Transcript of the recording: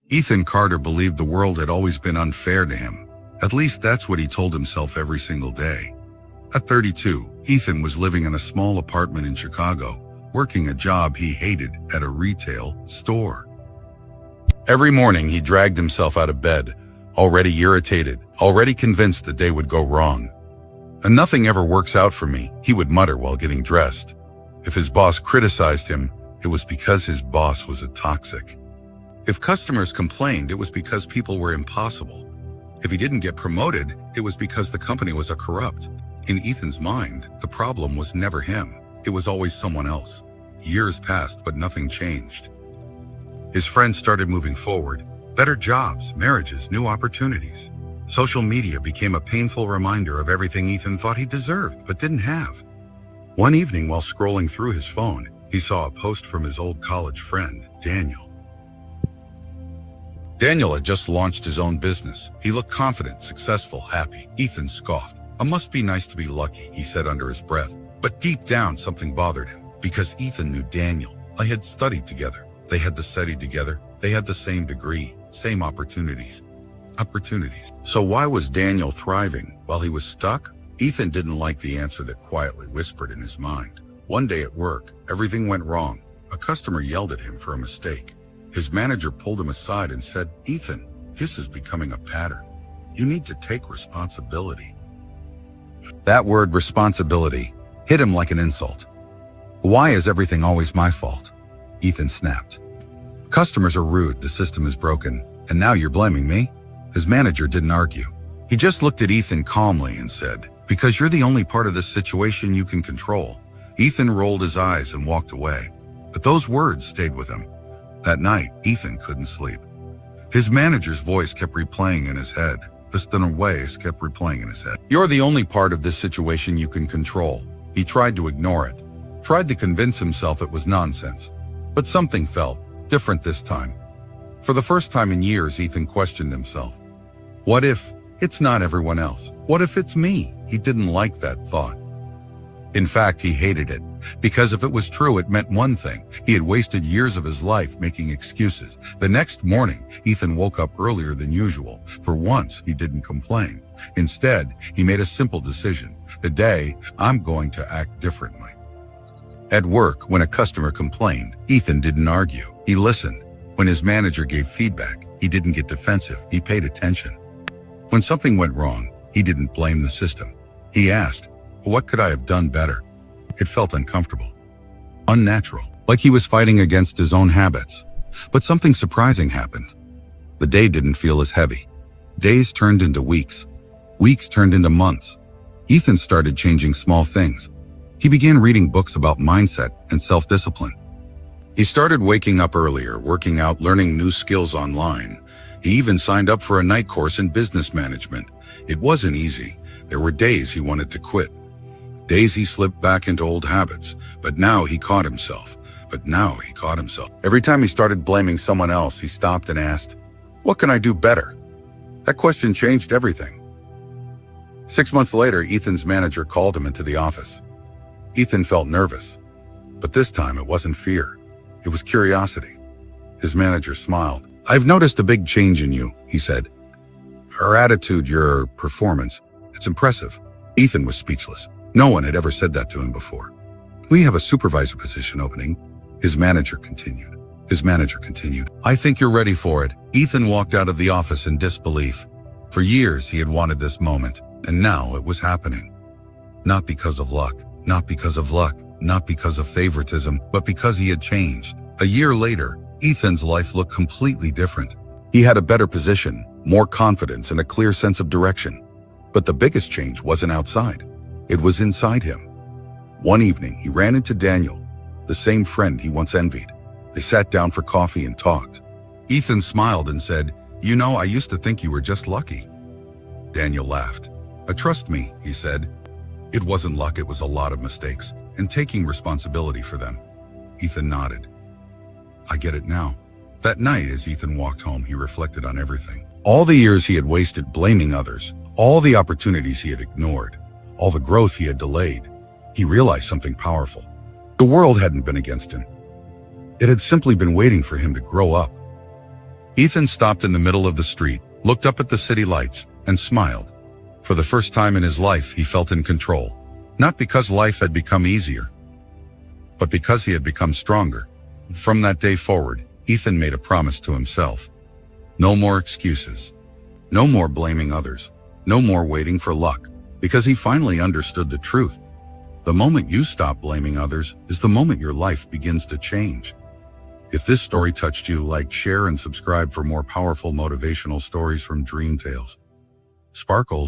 Ethan Carter believed the world had always been unfair to him. At least that's what he told himself every single day. At 32, Ethan was living in a small apartment in Chicago, working a job he hated at a retail store. Every morning he dragged himself out of bed, already irritated, already convinced the day would go wrong. "And nothing ever works out for me," he would mutter while getting dressed. If his boss criticized him, it was because his boss was a toxic. If customers complained, it was because people were impossible. If he didn't get promoted, it was because the company was a corrupt. In Ethan's mind, the problem was never him. It was always someone else. Years passed, but nothing changed. His friends started moving forward. Better jobs, marriages, new opportunities. Social media became a painful reminder of everything Ethan thought he deserved, but didn't have. One evening, while scrolling through his phone, he saw a post from his old college friend, Daniel. Daniel had just launched his own business. He looked confident, successful, happy. Ethan scoffed. "It must be nice to be lucky," he said under his breath. But deep down, something bothered him, because Ethan knew Daniel. They had studied together. They had studied together. They had the same degree, same opportunities. So why was Daniel thriving while he was stuck? Ethan didn't like the answer that quietly whispered in his mind. One day at work, everything went wrong. A customer yelled at him for a mistake. His manager pulled him aside and said, "Ethan, this is becoming a pattern. You need to take responsibility." That word, responsibility, hit him like an insult. "Why is everything always my fault?" Ethan snapped. "Customers are rude, the system is broken, and now you're blaming me?" His manager didn't argue. He just looked at Ethan calmly and said, "Because you're the only part of this situation you can control." Ethan rolled his eyes and walked away. But those words stayed with him. That night, Ethan couldn't sleep. His manager's voice kept replaying in his head. Kept replaying in his head. "You're the only part of this situation you can control." He tried to ignore it, tried to convince himself it was nonsense. But something felt different this time. For the first time in years, Ethan questioned himself. What if it's not everyone else? What if it's me? He didn't like that thought. In fact, he hated it, because if it was true, it meant one thing. He had wasted years of his life making excuses. The next morning, Ethan woke up earlier than usual. For once, he didn't complain. Instead, he made a simple decision. Today, I'm going to act differently. At work, when a customer complained, Ethan didn't argue. He listened. When his manager gave feedback, he didn't get defensive. He paid attention. When something went wrong, he didn't blame the system. He asked, "What could I have done better?" It felt uncomfortable, unnatural, like he was fighting against his own habits. But something surprising happened. The day didn't feel as heavy. Days turned into weeks. Weeks turned into months. Ethan started changing small things. He began reading books about mindset and self-discipline. He started waking up earlier, working out, learning new skills online. He even signed up for a night course in business management. It wasn't easy. There were days he wanted to quit. Days he slipped back into old habits, but now he caught himself. Every time he started blaming someone else, he stopped and asked, "What can I do better?" That question changed everything. 6 months later, Ethan's manager called him into the office. Ethan felt nervous, but this time it wasn't fear. It was curiosity. His manager smiled. "I've noticed a big change in you," he said. "Your attitude, your performance, it's impressive." Ethan was speechless. No one had ever said that to him before. "We have a supervisor position opening," his manager continued. "I think you're ready for it." Ethan walked out of the office in disbelief. For years he had wanted this moment, and now it was happening. Not because of luck, not because of favoritism, but because he had changed. A year later, Ethan's life looked completely different. He had a better position, more confidence, and a clear sense of direction. But the biggest change wasn't outside. It was inside him. One evening, he ran into Daniel, the same friend he once envied. They sat down for coffee and talked. Ethan smiled and said, "You know, I used to think you were just lucky." Daniel laughed. "Trust me," he said. "It wasn't luck, it was a lot of mistakes, and taking responsibility for them." Ethan nodded. "I get it now." That night, as Ethan walked home, he reflected on everything. All the years he had wasted blaming others, all the opportunities he had ignored, all the growth he had delayed. He realized something powerful. The world hadn't been against him. It had simply been waiting for him to grow up. Ethan stopped in the middle of the street, looked up at the city lights, and smiled. For the first time in his life, he felt in control. Not because life had become easier, but because he had become stronger. From that day forward, Ethan made a promise to himself. No more excuses. No more blaming others. No more waiting for luck. Because he finally understood the truth. The moment you stop blaming others is the moment your life begins to change. If this story touched you, like, share, and subscribe for more powerful motivational stories from Dream Tales. Sparkles.